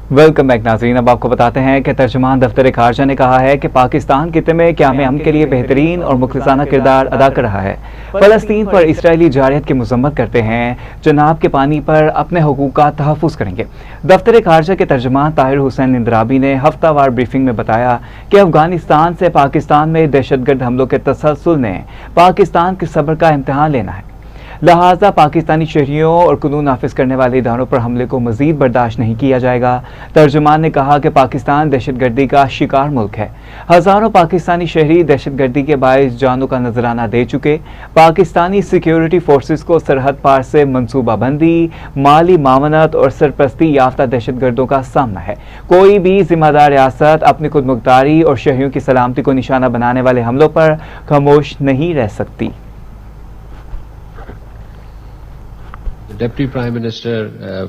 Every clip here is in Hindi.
वेलकम बैक नाज़रीन। अब आपको बताते हैं कि तर्जुमान दफ्तर खारजा ने कहा है कि पाकिस्तान खिते में क़याम अमन के लिए बेहतरीन और मुखलिसाना किरदार अदा कर रहा है। फ़लस्तीन पर इसराइली जारहत की मज़म्मत करते हैं, जनाब के पानी पर अपने हुकूक का तहफ़्फ़ुज़ करेंगे। दफ्तर खारजा के तर्जुमान ताहिर हुसैन इंदराबी ने हफ्तावार ब्रीफिंग में बताया कि अफगानिस्तान से पाकिस्तान में दहशतगर्द हमलों के तसलसल ने पाकिस्तान के सब्र का इम्तहान लेना है, लिहाजा पाकिस्तानी शहरियों और कानून नाफिज करने वाले इदारों पर हमले को मजीद बर्दाश्त नहीं किया जाएगा। तर्जुमान ने कहा कि पाकिस्तान दहशतगर्दी का शिकार मुल्क है। हज़ारों पाकिस्तानी शहरी दहशतगर्दी के बायस जानों का नजराना दे चुके। पाकिस्तानी सिक्योरिटी फोर्सेस को सरहद पार से मनसूबाबंदी, माली मामनत और सरपरस्ती याफ्ता दहशतगर्दों का सामना है। कोई भी जिम्मेदार रियासत अपनी खुद मुख्तारी और शहरियों की सलामती को निशाना बनाने वाले हमलों पर खामोश नहीं रह सकती। Deputy Prime Minister,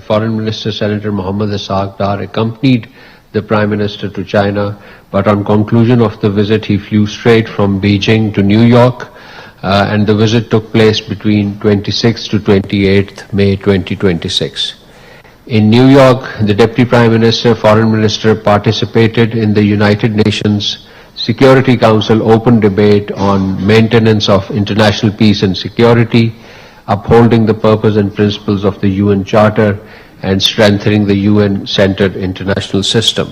Foreign Minister Senator Mohammad Ishaq Dar accompanied the Prime Minister to China, but on conclusion of the visit he flew straight from Beijing to New York, and the visit took place between 26th to 28th May 2026. In New York, the Deputy Prime Minister, Foreign Minister participated in the United Nations Security Council open debate on maintenance of international peace and security, upholding the purpose and principles of the UN Charter and strengthening the UN-centered international system.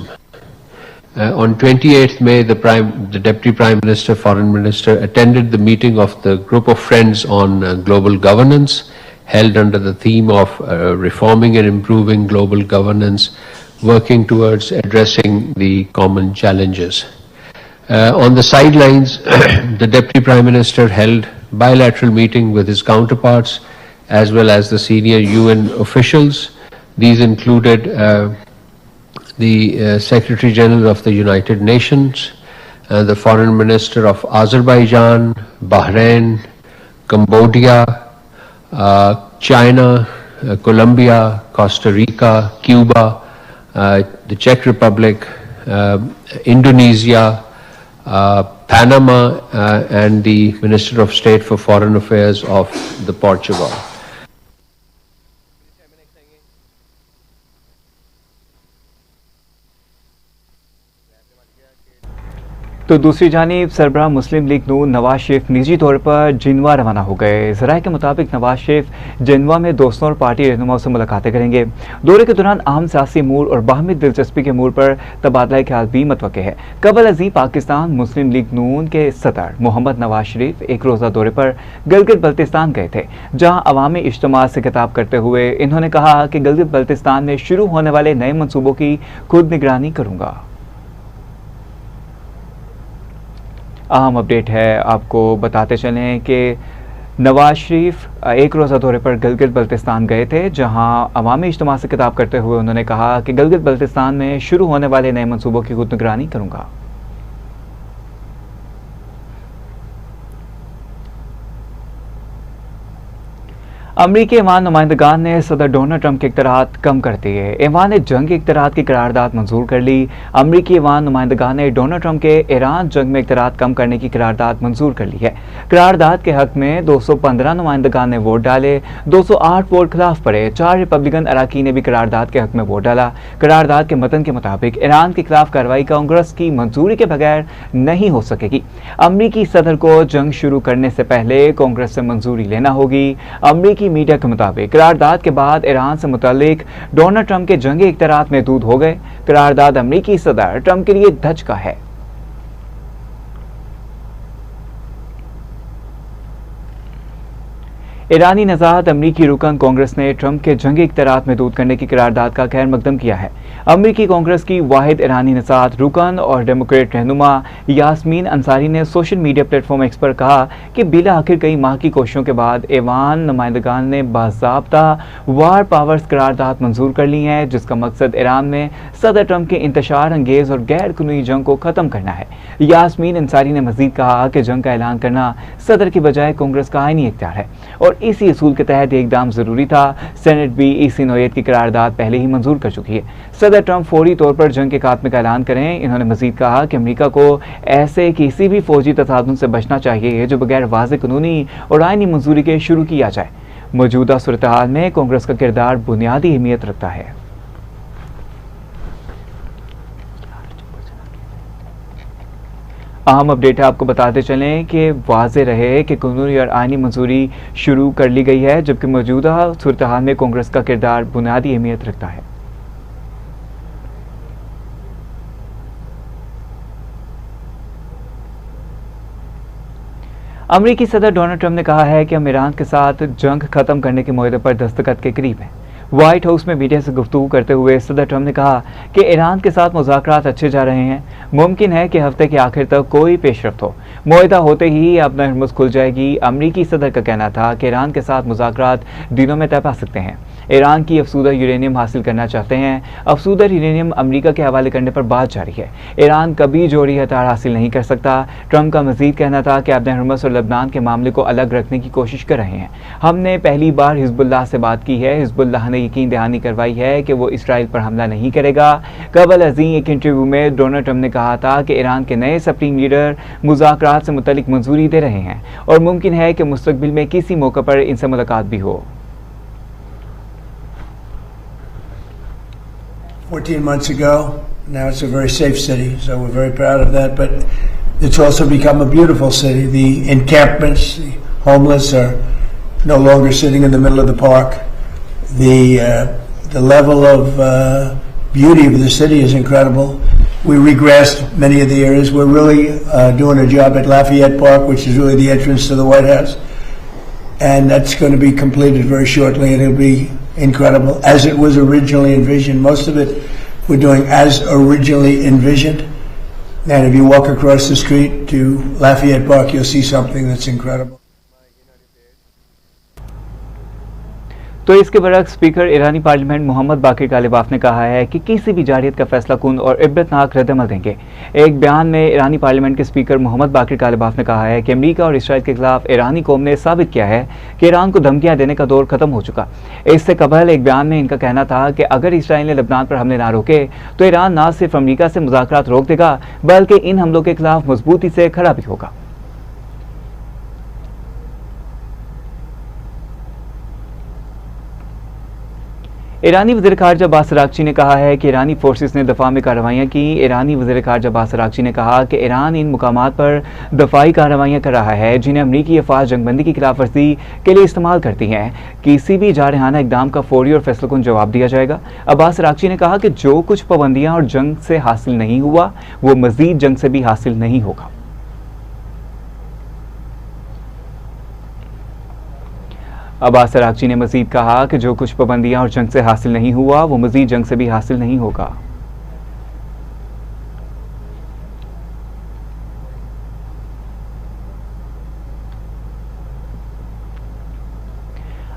On 28th May, the Deputy Prime Minister, Foreign Minister attended the meeting of the Group of Friends on Global Governance, held under the theme of reforming and improving global governance, working towards addressing the common challenges. On the sidelines, the Deputy Prime Minister held bilateral meeting with his counterparts as well as the senior UN officials. These included the Secretary General of the United Nations, the Foreign Minister of Azerbaijan, Bahrain, Cambodia, China, Colombia, Costa Rica, Cuba, the Czech Republic, Indonesia, Panama, and the Minister of State for Foreign Affairs of the Portugal. तो दूसरी जानिब सरबराह मुस्लिम लीग नून नवाज शरीफ निजी तौर पर जिनवा रवाना हो गए। ज़राए के मुताबिक नवाज शरीफ जिनवा में दोस्तों और पार्टी रहनुमाओं से मुलाकातें करेंगे। दौरे के दौरान अहम सियासी अमूर और बाहमी दिलचस्पी के अमूर पर तबादला ख्याल भी मुतवक्के है। कबल अज़ीं पाकिस्तान मुस्लिम लीग नून के सदर मोहम्मद नवाज शरीफ एक रोज़ा दौरे पर गिलगित बल्तिस्तान गए थे, जहाँ अवामी इज्तिमा से खिताब करते हुए इन्होंने कहा कि गिलगित बल्तिस्तान में शुरू होने वाले नए मनसूबों की खुद निगरानी करूँगा। अहम अपडेट है, आपको बताते चलें कि नवाज शरीफ एक रोज़ा दौरे पर गिलगित बल्तिस्तान गए थे, जहां अवामी इज्तिमा से खिताब करते हुए उन्होंने कहा कि गिलगित बल्तिस्तान में शुरू होने वाले नए मनसूबों की खुद निगरानी करूंगा। अमरीकी ईवान नुमाइंदगान ने सदर डोनाल्ड ट्रंप के इख्तियारात कम कर दिए। ईवान ने जंग इख्तियारात की करारदाद मंजूर कर ली। अमरीकी ईवान नुमाइंदगान ने डोनाल्ड ट्रंप के ईरान जंग में इख्तियारात कम करने की करारदाद मंजूर कर ली है। करारदाद के हक में 215 नुमाइंदगान ने वोट डाले, 208 वोट खिलाफ पड़े। 4 रिपब्लिकन अराकीन ने भी करारदाद के हक में वोट डाला। करारदाद के मतन के मुताबिक ईरान के खिलाफ कार्रवाई कांग्रेस की मंजूरी के बगैर नहीं हो सकेगी। अमरीकी सदर को जंग शुरू करने से पहले कांग्रेस से मंजूरी लेना होगी। अमरीकी मीडिया के मुताबिक करारदाद के बाद ईरान से मुतालिक डोनाल्ड ट्रंप के जंगी इख्तियारात महदूद हो गए। करारदाद अमरीकी सदर ट्रंप के लिए धचका है। ईरानी नज़ात अमरीकी रुकन कांग्रेस ने ट्रंप के जंगी इख्तियारात महदूद करने की करारदाद का खैर मकदम किया है। अमरीकी कांग्रेस की वाहिद ईरानी नज़ात रुकन और डेमोक्रेट रहनुमा यास्मीन अंसारी ने सोशल मीडिया प्लेटफॉर्म एक्स पर कहा कि बिला आखिर कई माह की कोशिशों के बाद ईवान नुमाइंदगान ने बाज़ाब्ता वार पावर्स करारदाद मंजूर कर ली है, जिसका मकसद ईरान में सदर ट्रंप के इंतशार अंगेज और गैर कानूनी जंग को ख़त्म करना है। यास्मीन अंसारी ने मजीद कहा कि जंग का ऐलान करना सदर की बजाय कांग्रेस का आईनी इख्तियार है और इसी असूल के तहत एक इकदाम जरूरी था। सेनेट भी इसी नौयत की करारदाद पहले ही मंजूर कर चुकी है। सदर ट्रंप फौरी तौर पर जंग के खात्मे का ऐलान करें। इन्होंने मजीद कहा कि अमेरिका को ऐसे किसी भी फौजी तसादुम से बचना चाहिए जो बगैर वाज़ेह कानूनी और आईनी मंजूरी के शुरू किया जाए। मौजूदा सूरत हाल में कांग्रेस का किरदार बुनियादी अहमियत रखता है। अहम अपडेट है, आपको बताते चलें कि वाज़ेह रहे कि कानूनी और आईनी मंजूरी शुरू कर ली गई है, जबकि मौजूदा सूरत हाल में कांग्रेस का किरदार बुनियादी अहमियत रखता है। अमेरिकी सदर डोनाल्ड ट्रंप ने कहा है कि हम ईरान के साथ जंग खत्म करने के मुआहदे पर दस्तखत के करीब हैं। व्हाइट हाउस में मीडिया से गुफ्तगू करते हुए सदर ट्रंप ने कहा कि ईरान के साथ मुज़ाकरात अच्छे जा रहे हैं, मुमकिन है कि हफ्ते के आखिर तक कोई पेशरफ्त हो, मुआहदा होते ही अब हरमुज़ खुल जाएगी। अमरीकी सदर का कहना था कि ईरान के साथ मुज़ाकरात दिनों में तय पा सकते हैं। ईरान की अफसूदा यूरेनियम हासिल करना चाहते हैं। अफसूदा यूरेनियम अमरीका के हवाले करने पर बात जारी है। ईरान कभी जोहरी हथियार हासिल नहीं कर सकता। ट्रंप का मजीद कहना था कि अपने हरमुज़ और लबनान के मामले को अलग रखने की कोशिश कर रहे हैं। हमने पहली बार हिजबुल्लाह से बात की है। हिजबुल्लाह ने यकीन दहानी करवाई है कि वो इसराइल पर हमला नहीं करेगा। कबल अज़ीं एक इंटरव्यू में डोनाल्ड ट्रंप ने कहा था कि ईरान के नए सुप्रीम लीडर मुज़ाकरात से मुतल्लिक मंजूरी दे रहे हैं और मुमकिन है कि मुस्तकबिल में किसी मौके पर इनसे मुलाकात भी हो। 14 months ago. Now it's a very safe city, so we're very proud of that. But it's also become a beautiful city. The encampments, the homeless are no longer sitting in the middle of the park. The level of beauty of the city is incredible. We regressed many of the areas. We're really doing a job at Lafayette Park, which is really the entrance to the White House. And that's going to be completed very shortly, and it'll be incredible, as it was originally envisioned. Most of it we're doing as originally envisioned. And if you walk across the street to Lafayette Park, you'll see something that's incredible. तो इसके बरक्स स्पीकर ईरानी पार्लियामेंट मोहम्मद बाकिर कालिबाफ ने कहा है कि किसी भी जारियत का फैसला कुन और इबरतनाक रद्दअमल देंगे। एक बयान में ईरानी पार्लियामेंट के स्पीकर मोहम्मद बाकिर कालिबाफ ने कहा है कि अमेरिका और इसराइल के खिलाफ ईरानी कौम ने साबित किया है कि ईरान को धमकियां देने का दौर खत्म हो चुका। इससे कबल एक बयान में इनका कहना था कि अगर इसराइल ने लबनान पर हमले ना रोके तो ईरान न सिर्फ अमेरिका से मुज़ाकरात रोक देगा बल्कि इन हमलों के खिलाफ मजबूती से खड़ा भी होगा। ईरानी वज़ीर ख़ारिजा अब्बास अराग़ची ने कहा है कि ईरानी फोर्सेस ने दफ़ा में कार्रवाइयाँ की। ईरानी वज़ीर ख़ारिजा अब्बास अराग़ची ने कहा कि ईरान इन मुकामात पर दफ़ाई कार्रवाइयाँ कर रहा है जिन्हें अमरीकी अफ़वाज जंगबंदी की खिलाफ वर्जी के लिए इस्तेमाल करती हैं। किसी भी जारहाना इक़दाम का फौरी और फैसलाकुन जवाब दिया जाएगा। अब्बास अराग़ची ने कहा कि जो कुछ पाबंदियाँ और जंग से हासिल नहीं हुआ वो मज़ीद जंग से भी हासिल नहीं होगा। अब्बास अराग़ची ने मज़ीद कहा कि जो कुछ पाबंदियाँ और जंग से हासिल नहीं हुआ वो मज़ीद जंग से भी हासिल नहीं होगा।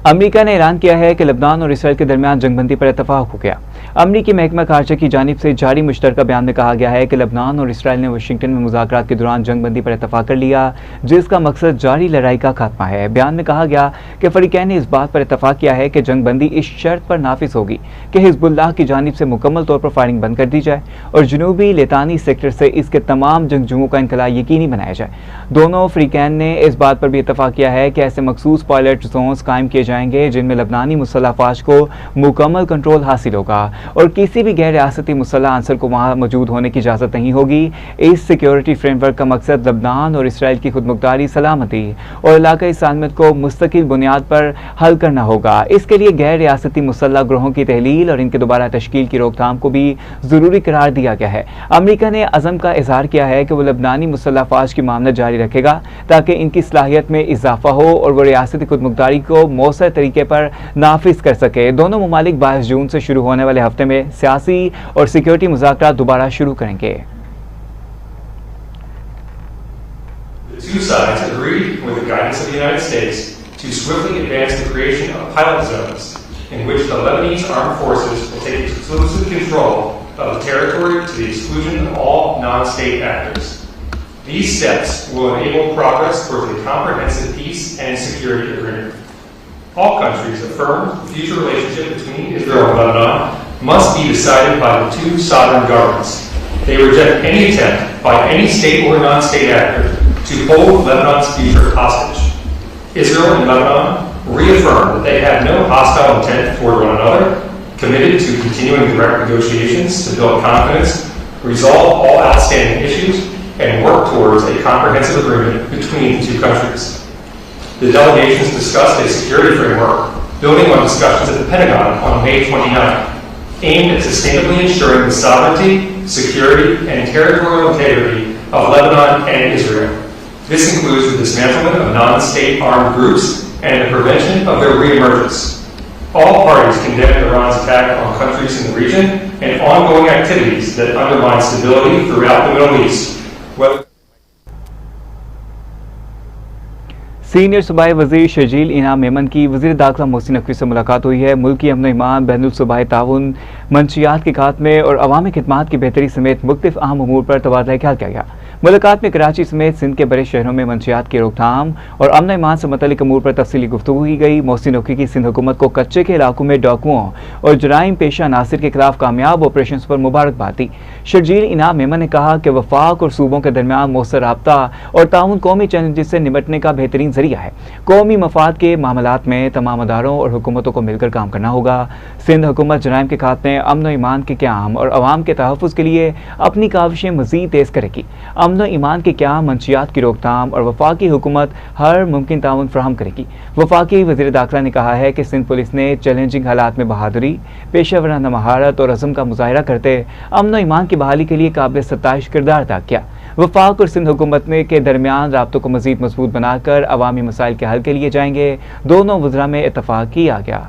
अमेरिका ने ऐलान किया है कि लबनान और इसराइल के दरमियान जंगबंदी पर इत्तफाक हो गया। अमरीकी महकमा ख़ारिजा की जानिब से जारी मुश्तरका बयान में कहा गया है कि लबनान और इसराइल ने वाशिंगटन में मुज़ाकरात के दौरान जंगबंदी पर इत्तफाक कर लिया जिसका मकसद जारी लड़ाई का खात्मा है। बयान में कहा गया कि फ़रीक़ैन ने इस बात पर इत्तफाक किया है कि जंगबंदी इस शर्त पर नाफिज होगी कि हिज़्बुल्लाह की जानिब से मुकम्मल तौर पर फायरिंग बंद कर दी जाए और जनूबी लेतानी सेक्टर से इसके तमाम जंगजुओं का इनकला यकीनी बनाया जाए। दोनों फ़रीक़ैन ने इस बात पर भी इत्तफाक किया है कि ऐसे मखसूस पायलट जोन्स कायम किए जाएंगे जिनमें लबनानी मुसल्लह अफ़वाज को मुकम्मल कंट्रोल हासिल होगा और किसी भी गैर रियासती मुसल्लह आंसर को वहाँ मौजूद होने की इजाज़त नहीं होगी। इस सिक्योरिटी फ्रेमवर्क का मकसद लबनान और इसराइल की खुदमुख्तारी, सलामती और इलाकाई सालमत को मुस्तकिल बुनियाद पर हल करना होगा। इसके लिए गैर रियासती मुसल्लह ग्रोहों की तहलील और इनके दोबारा तश्कील की रोकथाम को भी ज़रूरी करार दिया गया है। अमरीका ने अज़म का इजहार किया है कि वो लबनानी मुसल्लह अफ़वाज की मामला जारी रखेगा ताकि इनकी सलाहियत में इजाफा हो और वो रियासती खुदमुख्तारी को मौसर तरीके पर नाफिज कर सके। दोनों ममालिक 22 जून से शुरू होने वाले हफ्ते में सियासी और सिक्योरिटी मुज़ाकरात दोबारा शुरू करेंगे। The two sides agreed, with the guidance of the United States, to swiftly advance the creation of pilot zones in which the Lebanese armed forces will take exclusive control of the territory to the exclusion of all non-state actors. These steps will enable progress towards a comprehensive peace and security agreement. All countries affirm the future relationship between Israel and Lebanon must be decided by the two sovereign governments. They reject any attempt by any state or non-state actor to hold Lebanon's future hostage. Israel and Lebanon reaffirm that they have no hostile intent toward one another, committed to continuing direct negotiations to build confidence, resolve all outstanding issues, and work towards a comprehensive agreement between the two countries. The delegations discussed a security framework building on discussions at the Pentagon on May 29th, aimed at sustainably ensuring the sovereignty, security, and territorial integrity of Lebanon and Israel. This includes the dismantlement of non-state armed groups and the prevention of their reemergence. All parties condemned Iran's attack on countries in the region and ongoing activities that undermine stability throughout the Middle East. Senior सूबाई वज़ीर शर्जील इनाम मेमन की वज़ीर दाखिला मोहसिन नकवी से मुलाकात हुई है। मुल्क की अमन ईमान, बैनुल सूबाई ताउन, मंशियात के खात्मे और अवामी खिदमात की बेहतरी समेत मुख्तलिफ अहम उमूर पर तबादला ख्याल किया गया। मुलाकात में कराची समेत सिंध के बड़े शहरों में मंशियात की रोकथाम और अमन ईमान से मुतल्लिक उमूर पर तफसीली गुफ्तगू की गई। मोहसिन नकवी की सिंध हुकूमत को कच्चे के इलाकों में डाकुओं और जराइम पेशा अनासिर के खिलाफ कामयाब ऑपरेशन पर मुबारकबाद दी। शर्जील इनाम मेमन ने कहा कि वफाक और सूबों के दरमियान मौसर राब्ता और ताउन कौमी चैलेंजेस से निपटने का बेहतरीन जरिया है। कौमी मफाद के मामलात में तमाम अदारों और हुकूमतों को मिलकर काम करना होगा। सिंध हुकूमत जराइम के खात्मे, अमन ईमान के क़याम और अवाम के तहफ़्फ़ुज़ के लिए अपनी काविशें मज़ीद तेज़ करेगी। अमन ईमान के क़याम, मंशियात की रोकथाम और वफाकी हुकूमत हर मुमकिन ताउन फराहम करेगी। वफाकी वज़ीर दाखिला ने कहा है कि सिंध पुलिस ने चैलेंजिंग हालात में बहादुरी, पेशा वराना महारत और अज़म का मुज़ाहिरा करते अमन ईमान की बहाली के लिए काबिल सत्ताइश किरदार अदा किया। वफाक और सिंध हुकूमत के दरमियान राब्तों को मज़ीद मजबूत बनाकर अवामी मसाइल के हल के लिए जाएंगे। दोनों वज़रा में इत्तफ़ाक़ किया गया।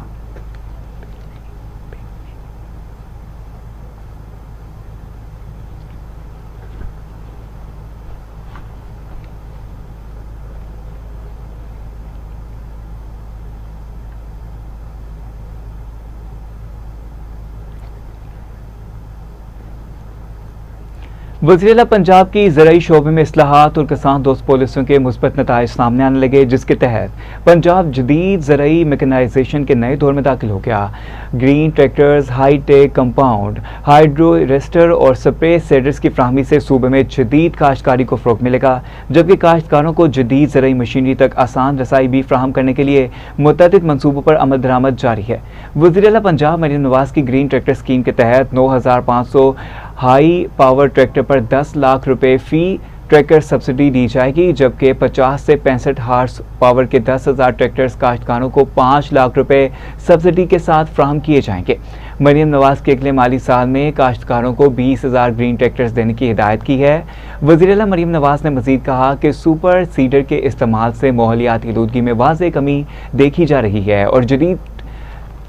वज़ीर पंजाब की ज़राई शोबे में इस्लाहात और किसान दोस्त पॉलिसियों के मुस्बत नताइज सामने आने लगे, जिसके तहत पंजाब जदीद ज़राई मैकेनाइजेशन के नए दौर में दाखिल हो गया। Green tractors, high tech compound, hydro रेस्टर और स्प्रे सेडर्स की फ्राहमी से सूबे में जदीद काश्तकारी को फ़रोग़ मिलेगा, जबकि काश्तकारों को जदीद ज़राई मशीनरी तक आसान रसाई भी फ्राहम करने के लिए मुतअद्दिद मनसूबों पर अमल दरामद जारी है। वज़ीर पंजाब मरियम नवाज़ की ग्रीन ट्रैक्टर स्कीम के तहत 9,500 हाई पावर ट्रैक्टर पर 10 लाख रुपए फ़ी ट्रैक्टर सब्सिडी दी जाएगी, जबकि 50 से 65 हार्स पावर के 10,000 ट्रैक्टर्स काश्तकारों को 5 लाख रुपए सब्सिडी के साथ फ्राहम किए जाएंगे। मरियम नवाज़ के अगले माली साल में काश्तकारों को 20,000 ग्रीन ट्रैक्टर्स देने की हिदायत की है। वज़ीर मरियम नवाज़ ने मज़ीद कहा कि सुपर सीडर के इस्तेमाल से माहौलियाती आलूदगी में वाज़ेह कमी देखी जा रही है और जदीद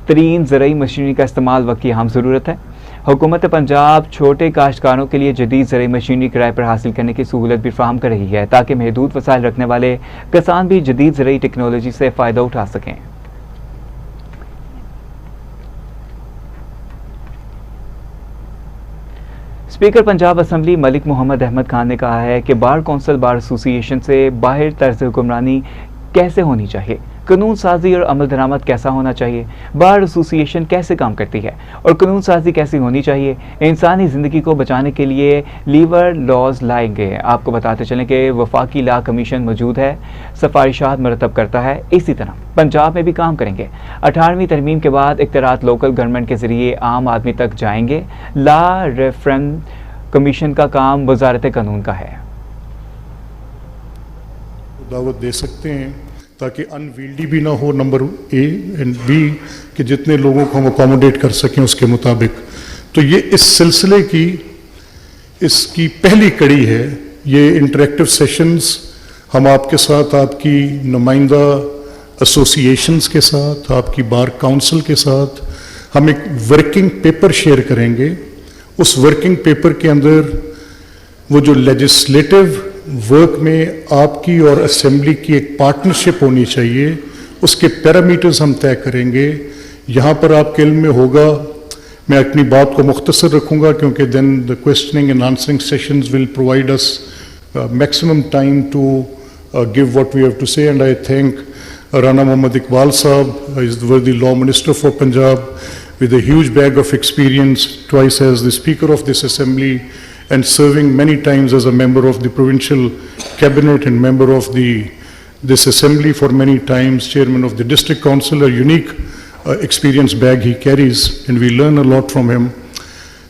तरीन ज़राई मशीनरी का इस्तेमाल वक्त की अहम ज़रूरत है। हुकूमत पंजाब छोटे काश्तकारों के लिए जदीद ज़राई मशीनरी किराए पर हासिल करने की सहूलत भी फ्राहम कर रही है, ताकि महदूद वसाइल रखने वाले किसान भी जदीद ज़राई टेक्नोलॉजी से फ़ायदा उठा सकें। स्पीकर पंजाब असम्बली मलिक मोहम्मद अहमद खान ने कहा है कि बार कौंसिल बार एसोसिएशन से बाहर तर्ज हुक्मरानी कैसे होनी चाहिए, कानून साजी और अमल दरामद कैसा होना चाहिए, बार एसोसिएशन कैसे काम करती है और कानून साजी कैसी होनी चाहिए, इंसानी ज़िंदगी को बचाने के लिए लीवर लॉज लाएंगे। आपको बताते चलें कि वफाकी ला कमीशन मौजूद है, सिफारिशात मरतब करता है। इसी तरह पंजाब में भी काम करेंगे। 18वीं तरमीम के बाद इख्तियारात लोकल गवर्नमेंट के ज़रिए आम आदमी तक जाएंगे। ला रेफरेंस कमीशन का काम वजारत कानून का है। दावत दे सकते हैं ताकि अनवील्डी भी ना हो, नंबर ए एंड बी कि जितने लोगों को हम अकोमोडेट कर सकें उसके मुताबिक। तो ये इस सिलसिले की इसकी पहली कड़ी है। ये इंटरेक्टिव सेशंस हम आपके साथ, आपकी नुमाइंदा एसोसिएशंस के साथ, आपकी बार काउंसिल के साथ हम एक वर्किंग पेपर शेयर करेंगे। उस वर्किंग पेपर के अंदर वो जो लेजिस्लेटिव वर्क में आपकी और असेंबली की एक पार्टनरशिप होनी चाहिए, उसके पैरामीटर्स हम तय करेंगे। यहाँ पर आपके इल्म में होगा, मैं अपनी बात को मुख्तसर रखूँगा क्योंकि then the questioning and answering sessions will provide us maximum time to give what we have to say. And I thank Rana Mohammad Iqbal Saab is the worthy law minister for Punjab with a huge bag of experience, twice as the speaker of this assembly and serving many times as a member of the provincial cabinet and member of this assembly for many times, chairman of the district council. A unique experience bag he carries and we learn a lot from him.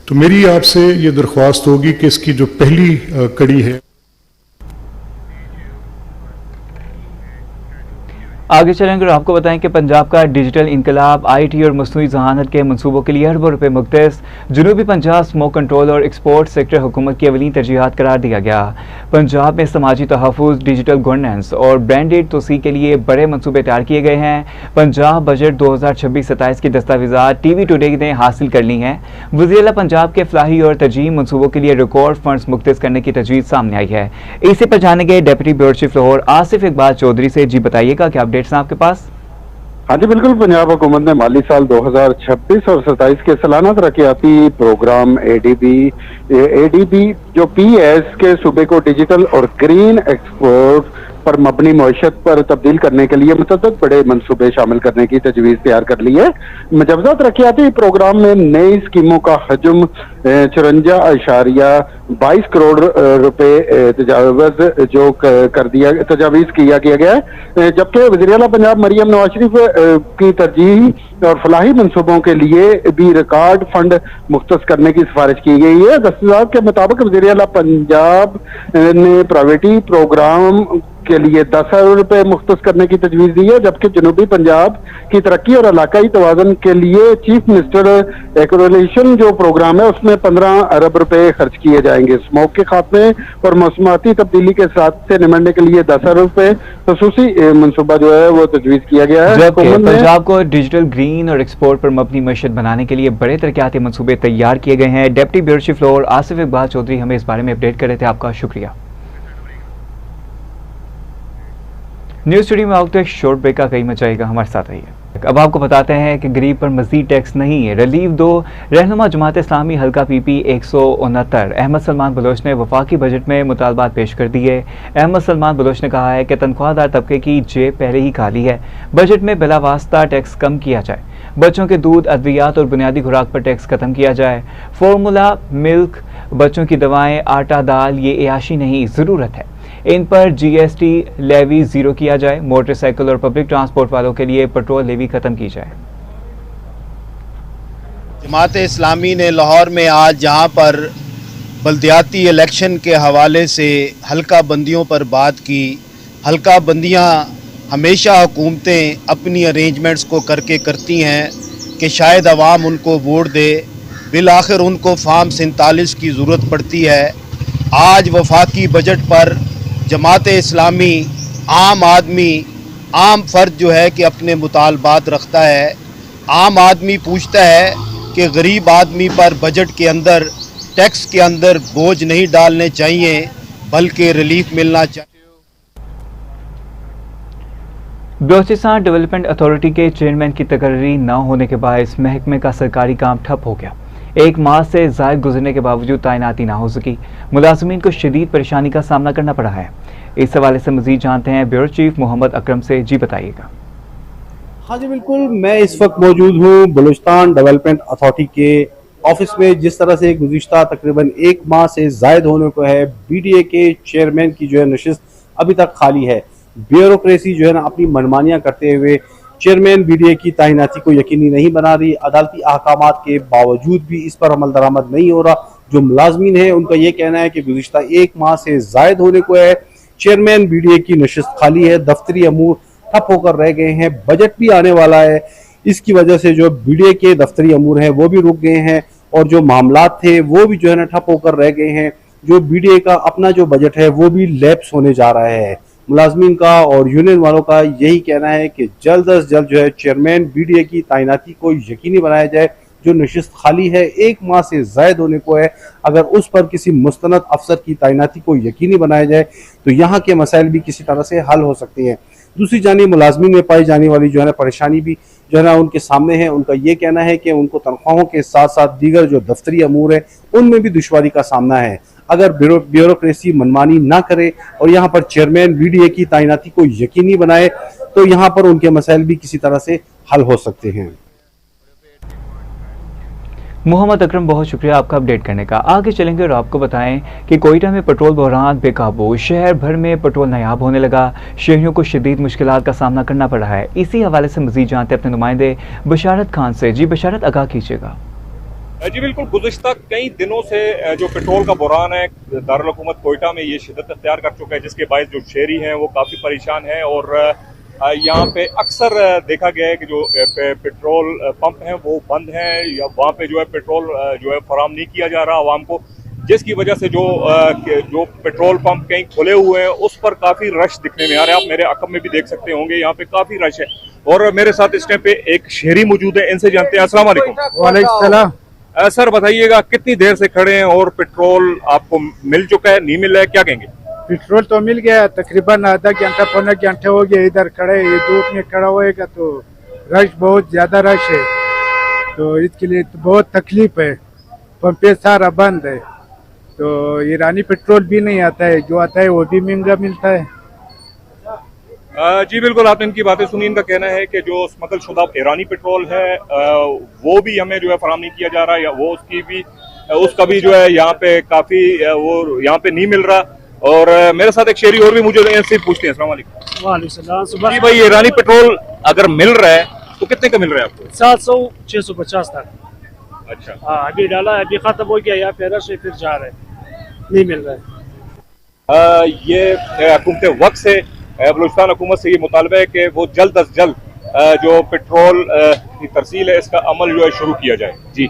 तो मेरी आपसे ये दरख्वास्त होगी कि इसकी जो पहली कड़ी है आगे चलेंगे और आपको बताएं कि पंजाब का डिजिटल इनकलाब आईटी और मसनूई जहानत के मंसूबों के लिए अरबों रुपए मुख्तस जनूबी पंजाब स्मोक कंट्रोल और एक्सपोर्ट सेक्टर हुकूमत की अवलीन तरजीहात करार दिया गया। पंजाब में समाजी तहफ़्फ़ुज़, डिजिटल गवर्नेंस और ब्रांडेड तोसी के लिए बड़े मंसूबे तैयार किए गए हैं। पंजाब बजट 2026-27 की दस्तावेज़ात टीवी टुडे ने हासिल कर ली हैं। वज़ीर-ए-आला पंजाब के फलाही और तरजीम मंसूबों के लिए रिकॉर्ड फंड्स मुख्तस करने की तजवीज़ सामने आई है। इसी पर जानेंगे deputy bureau chief Lahore Asif Iqbal Chaudhry से। जी बताइएगा क्या अपडेट्स हैं आपके पास? हाँ जी बिल्कुल, पंजाब हुकूमत ने माली साल 2026 और 27 के सालाना तरक्याती प्रोग्राम एडीबी जो पीएस के सूबे को डिजिटल और ग्रीन एक्सपोर्ट पर मबनी मईशत पर तब्दील करने के लिए मुतअद्दिद बड़े मंसूबे शामिल करने की तजवीज़ तैयार कर ली है। मजबूजा तरक्याती प्रोग्राम में नई स्कीमों का हजम 54.22 करोड़ रुपए तजावीज़ किया गया है, जबकि वज़ीर-ए-आला पंजाब मरियम नवाज शरीफ की तरजीह और फलाही मंसूबों के लिए भी रिकॉर्ड फंड मुख्तस करने की सिफारिश की गई है। दस्तावेज़ात के मुताबिक वज़ीर-ए-आला पंजाब ने प्राइवेटी प्रोग्राम के लिए 10,000 रुपए मुख्तस करने की तजवीज़ दी है, जबकि जनूबी पंजाब की तरक्की और इलाकाई तवाज़ुन के लिए चीफ मिनिस्टर एक्रोलेशन जो प्रोग्राम है उसमें 15 अरब रुपए खर्च किए जाएंगे। स्मोक के खात्मे और मौसमाती तब्दीली के साथ से निमटने के लिए 10,000 रुपए खसूसी मनसूबा जो है वो तजवीज़ किया गया है। पंजाब को डिजिटल ग्रीन और एक्सपोर्ट पर मबनी मईशत बनाने के लिए बड़े तरक्याती मनसूबे तैयार किए गए हैं। Deputy bureau chief Lahore Asif Iqbal Chaudhry हमें इस बारे में अपडेट कर रहे थे, आपका शुक्रिया। न्यूज स्टूडियो में वक्त एक शॉर्ट ब्रेक का कई मचाएगा, हमारे साथ आइए। अब आपको बताते हैं कि गरीब पर मजीद टैक्स नहीं, रिलीफ दो। रहनुमा जमात इस्लामी हल्का पीपी 169 अहमद सलमान बलोच ने वफाकी बजट में मुतालबात पेश कर दिए। अहमद सलमान बलोच ने कहा है कि तनख्वाहदार तबके की जेब पहले ही खाली है, बजट में बिलावास्ता टैक्स कम किया जाए। बच्चों के दूध, अद्वियात और बुनियादी खुराक पर टैक्स खत्म किया जाए। फार्मूला मिल्क, बच्चों की दवाएं, आटा, दाल ये एयाशी नहीं, ज़रूरत है। इन पर जीएसटी लेवी जीरो किया जाए। मोटरसाइकिल और पब्लिक ट्रांसपोर्ट वालों के लिए पेट्रोल लेवी खत्म की जाए। जमात इस्लामी ने लाहौर में आज जहां पर बल्दियाती इलेक्शन के हवाले से हल्का बंदियों पर बात की। हल्का बंदियां हमेशा हुकूमतें अपनी अरेंजमेंट्स को करके करती हैं कि शायद अवाम उनको वोट दे, बिल आखिर उनको फार्म 47 की ज़रूरत पड़ती है। आज वफाकी बजट पर जमात इस्लामी आम आदमी, आम फर्द जो है कि अपने मुतालबात रखता है। आम आदमी पूछता है कि गरीब आदमी पर बजट के अंदर टैक्स के अंदर बोझ नहीं डालने चाहिए, बल्कि रिलीफ मिलना चाहिए। बलोचिस्तान डेवलपमेंट अथॉरिटी के चेयरमैन की तकर्री न होने के बायस महकमे का सरकारी काम ठप हो गया। एक माह से ज़ायद गुजरने के बावजूद तैनाती ना हो सकी। मुलाजमीन को शदीद परेशानी का सामना करना पड़ा है। इस हवाले से मजीद जानते हैं ब्यूरो चीफ मोहम्मद अकरम से। जी बताइएगा। हाँ जी बिल्कुल, मैं इस वक्त मौजूद हूँ बलूचिस्तान डेवलपमेंट अथॉरिटी के ऑफिस में। जिस तरह से गुज़िश्ता तकरीबन एक माह से ज़ायद होने को है, बीडीए के चेयरमैन की जो है नशिस्त अभी तक खाली है। ब्यूरोक्रेसी जो है ना अपनी मनमानियाँ करते हुए चेयरमैन बीडीए की तैनाती को यकीनी नहीं बना रही। अदालती अहकामात के बावजूद भी इस पर अमल दरामद नहीं हो रहा। जो मुलाजमीन है उनका ये कहना है कि गुज़िश्ता एक माह से ज़ायद होने को है, चेयरमैन बीडीए की नशिस्त खाली है, दफ्तरी अमूर ठप होकर रह गए हैं। बजट भी आने वाला है, इसकी वजह से जो बीडीए के दफ्तरी अमूर हैं वो भी रुक गए हैं और जो मामलात थे वो भी जो है ना ठप होकर रह गए हैं। जो बीडीए का अपना जो बजट है वो भी लैप्स होने जा रहा है। मुलाजमीन का और यूनियन वालों का यही कहना है कि जल्द अज जल्द जो है चेयरमैन बीडीए की तैनाती को यकीनी बनाया जाए। जो नशिस्त खाली है एक माह से ज़ायद होने को है, अगर उस पर किसी मुस्तनद अफसर की तैनाती को यकीनी बनाया जाए तो यहाँ के मसाइल भी किसी तरह से हल हो सकते हैं। दूसरी जानिब मुलाजमीन में पाई जाने वाली जो है ना परेशानी भी जो है ना उनके सामने है। उनका ये कहना है कि उनको तनख्वाहों के साथ साथ दीगर जो दफ्तरी अमूर है उनमें भी दुश्वारी का सामना है। अगर ब्यूरोक्रेसी मनमानी ना करे और यहाँ पर चेयरमैन बीडीए की तैनाती को यकीनी बनाए तो यहाँ पर उनके मसाइल भी किसी तरह से हल हो सकते हैं। मोहम्मद अकरम, बहुत शुक्रिया आपका अपडेट करने का। आगे चलेंगे और आपको बताएं कि कोयटा में पेट्रोल बहरान बेकाबू, शहर भर में पेट्रोल नायाब होने लगा। शहरियों को शदीद मुश्किलात का सामना करना पड़ा है। इसी हवाले से मजीद जानते अपने नुमाइंदे बशारत खान से। जी बशारत, आगाह कीजिएगा। जी बिल्कुल, गुज़िश्ता कई दिनों से जो पेट्रोल का बहरान है दारुल हुकूमत कोयटा में ये शिद्दत अख्तियार कर चुका है, जिसके बायस जो शहरी हैं वो काफ़ी परेशान हैं और यहाँ पे अक्सर देखा गया है कि जो पेट्रोल पंप हैं वो बंद हैं या वहाँ पे जो है पेट्रोल जो है फराहम नहीं किया जा रहा आवाम को, जिसकी वजह से जो पेट्रोल पंप कहीं खुले हुए हैं उस पर काफ़ी रश दिखने में आ रहा है। आप मेरे अकब में भी देख सकते होंगे, यहाँ पे काफ़ी रश है। और मेरे साथ इस टाइम पे एक शहरी मौजूद है, इनसे जानते हैं। अस्सलाम वालेकुम। वालेकुम सलाम। सर बताइएगा, कितनी देर से खड़े हैं और पेट्रोल आपको मिल चुका है, नहीं मिल रहा है, क्या कहेंगे? पेट्रोल तो मिल गया, तकरीबन आधा घंटा पौना घंटे हो गया इधर खड़े। ये धूप में खड़ा होएगा तो रश, बहुत ज्यादा रश है, तो इसके लिए तो बहुत तकलीफ है। पंपे सारा बंद है, तो ईरानी पेट्रोल भी नहीं आता है, जो आता है वो भी महंगा मिलता है। जी बिल्कुल, आपने इनकी बातें सुनी। इनका कहना है कि जो स्मगल शुदा ईरानी पेट्रोल है वो भी हमें जो है फराहम नहीं किया जा रहा, या वो उसका भी जो है यहाँ पे काफी वो यहाँ पे नहीं मिल रहा। और मेरे साथ एक शहरी और भी मुझे इनसे पूछते हैं। अस्सलाम वालेकुम। वालेकुम। जी भाई, ईरानी पेट्रोल अगर मिल रहा है तो कितने का मिल रहा है आपको? 700-650 तक। अच्छा। हाँ, अभी डाला, अभी खत्म हो गया, या फिर रश फिर जा रहे, नहीं मिल रहा है। ये हुकूमत वक्त से बलूचिस्तान हुकूमत से ये मुतालबा है कि वो जल्द अज जल्द जो पेट्रोल की तरसील है इसका अमल जो है शुरू किया जाए। जी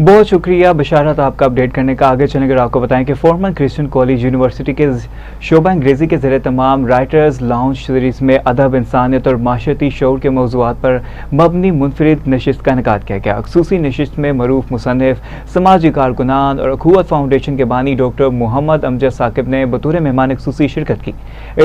बहुत शुक्रिया बशारत आपका अपडेट करने का। आगे चलेंगे और आपको बताएं कि फॉर्मन क्रिश्चियन कॉलेज यूनिवर्सिटी के शोबा अंग्रेज़ी के ज़रिए तमाम राइटर्स लाउंज सीरीज़ में अदब, इंसानियत और माशरती शऊर के मौज़ूआत पर मबनी मुनफरिद नशिस्त का इनेकाद किया गया। ख़ुसूसी नशिस्त में मरूफ मुसन्निफ़, समाजी कारकुनान और अखुवत फाउंडेशन के बानी डॉक्टर मोहम्मद अमजद साकिब ने बतौर मेहमान ख़ुसूसी शिरकत की।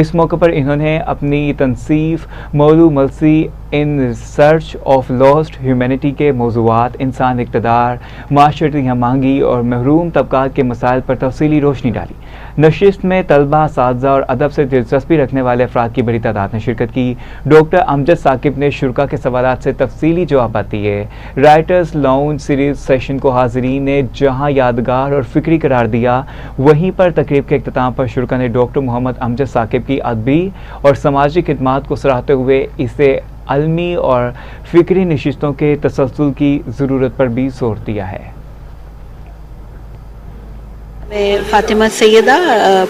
इस मौके पर इन्होंने अपनी तनसीफ मौलू मलसी in search of lost humanity के मौज़ूआत, इंसान इक़्तिदार, माशरती हमआहंगी और महरूम तबकात के मसाइल पर तफसीली रोशनी डाली। नशिस्त में तलबा, साथज़ा और अदब से दिलचस्पी रखने वाले अफराद की बड़ी तादाद ने शिरकत की। डॉक्टर अमजद साकिब ने शुरा के सवालात से तफसीली जवाब दिए। राइटर्स लाउंज सीरीज सेशन को हाज़रीन ने जहाँ यादगार और फ़िक्री करार दिया, वहीं पर तकरीब के इख्तिताम पर शुरा ने डॉक्टर मोहम्मद अमजद साकिब की अदबी और समाजी खिदमात को सराहते हुए इसे अलमी और फ़िक्री नशिस्तों के तसलसल की ज़रूरत पर भी जोर दिया है। मैं Fatima Syeda,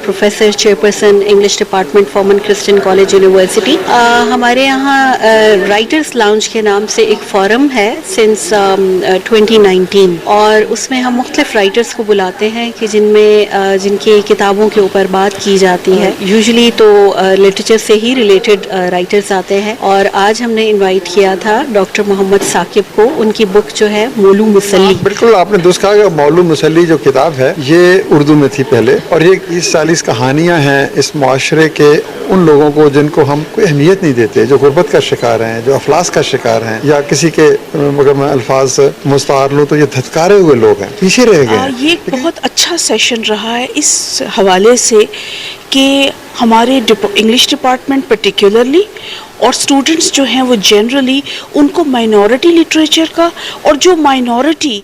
professor chairperson English department Forman Christian college university. हमारे यहाँ राइटर्स लाउंज के नाम से एक फोरम है सिंस 2019, और उसमें हम मुख्तलिफ राइटर्स को बुलाते हैं कि जिनकी किताबों के ऊपर बात की जाती है। यूजुअली तो लिटरेचर से ही रिलेटेड राइटर्स आते हैं, और आज हमने इनवाइट किया था डॉक्टर मोहम्मद साकिब को। उनकी बुक जो है मौलू मुसल्ली। बिल्कुल आपने दुरुस्त कहा, मौलू मुसल्ली जो किताब है ये उर्दू में थी पहले, और ये 30-40 कहानियां हैं इस मुआशरे के उन लोगों को जिनको हम कोई अहमियत नहीं देते, जो गुर्बत का शिकार हैं, जो अफलास का शिकार हैं, या किसी के मगर मैं अल्फाज मुस्तार लूँ तो ये धत्कारे हुए लोग हैं, पीछे रह गए। ये एक बहुत अच्छा सेशन रहा है इस हवाले से कि हमारे इंग्लिश डिपार्टमेंट पर्टिकुलरली और स्टूडेंट्स जो हैं वो जनरली उनको माइनॉरिटी लिटरेचर का, और जो minority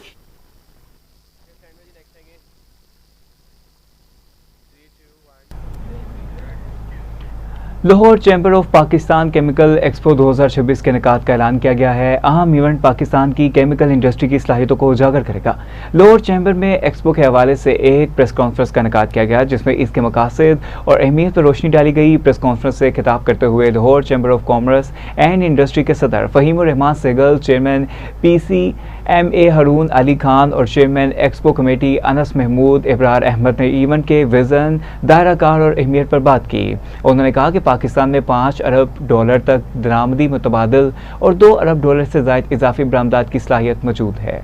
Lahore chamber of Pakistan chemical expo 2026 के इनेकाद का ऐलान किया गया है। अहम इवेंट पाकिस्तान की केमिकल इंडस्ट्री की सलाहियतों को उजागर करेगा। लाहौर चैम्बर में एक्सपो के हवाले से एक प्रेस कॉन्फ्रेंस का इनेकाद किया गया, जिसमें इसके मकासद और अहमियत पर रोशनी डाली गई। प्रेस कॉन्फ्रेंस से खिताब करते हुए Lahore chamber of commerce and industry के सदर फ़हीमुर रहमान सहगल, चेयरमैन PCMA हारून अली खान और chairman expo committee Anas Mahmood Ibrar Ahmed ने इवेंट के विज़न, दायराकार और अहमियत पर बात की। उन्होंने कहा कि पाकिस्तान में $5 अरब तक दरामदी मुतबादिल और $2 अरब से ज़ायद इजाफी बरामदात की सलाहियत मौजूद है।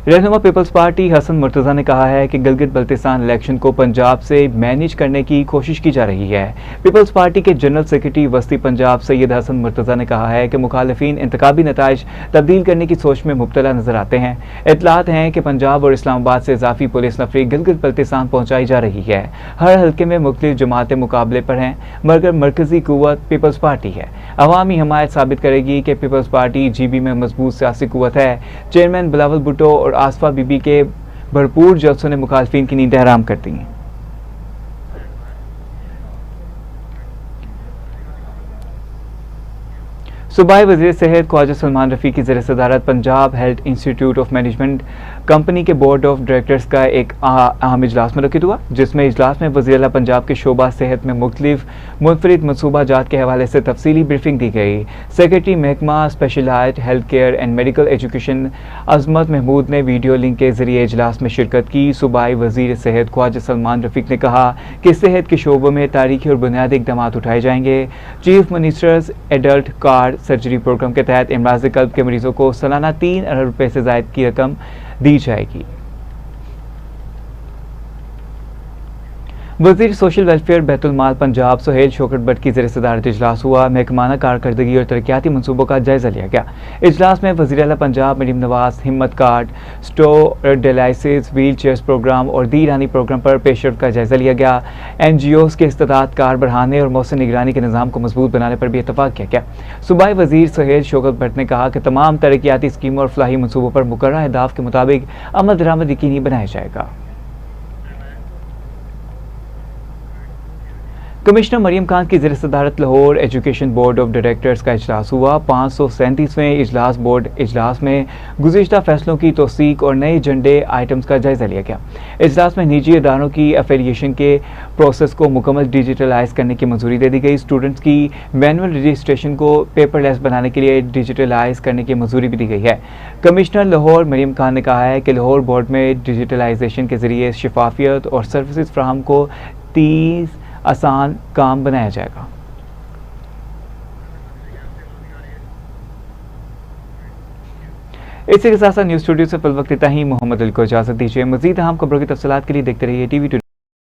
रहनुमा पीपल्स पार्टी हसन मुर्तज़ा ने कहा है कि गिलगित बल्तिस्तान इलेक्शन को पंजाब से मैनेज करने की कोशिश की जा रही है। पीपल्स पार्टी के जनरल सेक्रेटरी वस्ती पंजाब सैयद हसन मुर्तज़ा ने कहा है कि मुखालिफिन इंतखाबी नताइज तब्दील करने की सोच में मुब्तला नजर आते हैं। इतलात हैं कि पंजाब और इस्लामाबाद से इजाफी पुलिस नफरी गिलगित बल्तिस्तान पहुँचाई जा रही है। हर हल्के में मुख्तलिफ जमातें मुकाबले पर हैं, मगर मरकजी कुव्वत पीपल्स पार्टी है। अवामी हमायत साबित करेगी कि पीपल्स पार्टी GB में मजबूत सियासी कुव्वत है। चेयरमैन बिलावल भुट्टो और आसफा बीबी के भरपूर जलसों ने मुखालफिन की नींदें हराम कर दी। सूबाई वज़ीर सेहत ख्वाजा सलमान रफ़ी की ज़ेर सदारत Punjab health institute of management company के बोर्ड ऑफ डायरेक्टर्स का एक अहम इजलास मुनक़िद हुआ, जिसमें इजलास में वज़ीर आला पंजाब के शोबा सेहत में मुख्तलिफ मुनफरिद मनसूबा जात के हवाले से तफसीली ब्रीफिंग दी गई। सेक्रेटरी महकमा specialised health care and medical education Azmat Mahmood ने वीडियो लिंक के जरिए इजलास में शिरकत की। सूबाई वज़ीर सेहत ख्वाजा सलमान रफ़ी ने कहा कि सेहत के शोबों में तारीखी और बुनियादी इक़दाम उठाए जाएंगे। Chief ministers adult card surgery program के तहत इमराज़ क़ल्ब के मरीजों को सालाना 3 अरब रुपए से ज़ायद की रकम दी जाएगी। वज़ीर सोशल वेलफेयर बैतुल माल पंजाब सुहेल शौकत भट्ट की ज़ेर सदारत इजलास हुआ। महकमाना कारकर्दगी और तरक्याती मनसूबों का जायज़ा लिया गया। इजलास में वज़ीर आला पंजाब मरीम नवाज हिम्मत कार्ड स्टो डायलिसिस व्हील चेयर्स प्रोग्राम और दी रानी प्रोग्राम पर पेशरफ का जायज़ा लिया गया। NGOs के इस्तेदाद कार बढ़ाने और मौसम निगरानी के निज़ाम को मजबूत बनाने पर भी इतफाक़ किया गया। सूबाई वज़ीर सुहेल शौकत भट्ट ने कहा कि तमाम तरक्याती स्कीमों और फलाही मनसूबों पर मुकर्रर अहदाफ के मुताबिक अमल दरामद यकीनी बनाया जाएगा। कमिश्नर मरियम खान की ज़ेर सदारत Lahore education board of directors का इजलास हुआ। 537वें इजलास बोर्ड इजलास में गुज़िश्ता फैसलों की तौसीक और नए एजेंडे आइटम्स का जायज़ा लिया गया। इजलास में निजी इदारों की एफिलिएशन के प्रोसेस को मुकम्मल डिजिटलाइज करने की मंजूरी दे दी गई। स्टूडेंट्स की मैनुअल रजिस्ट्रेशन को पेपरलेस बनाने के लिए डिजिटलाइज करने की मंजूरी भी दी गई है। कमिश्नर लाहौर मरियम खान ने कहा है कि लाहौर बोर्ड में डिजिटलाइजेशन के जरिए शफाफियत और सर्विसेज फ्राहम को 30 आसान काम बनाया जाएगा। इसी के साथ साथ न्यूज़ स्टूडियो से फिल वक्त इतना ही। मोहम्मद अली को इजाज़त दीजिए। मज़ीद अहम खबरों की तफसीलात के लिए देखते रहिए TV2।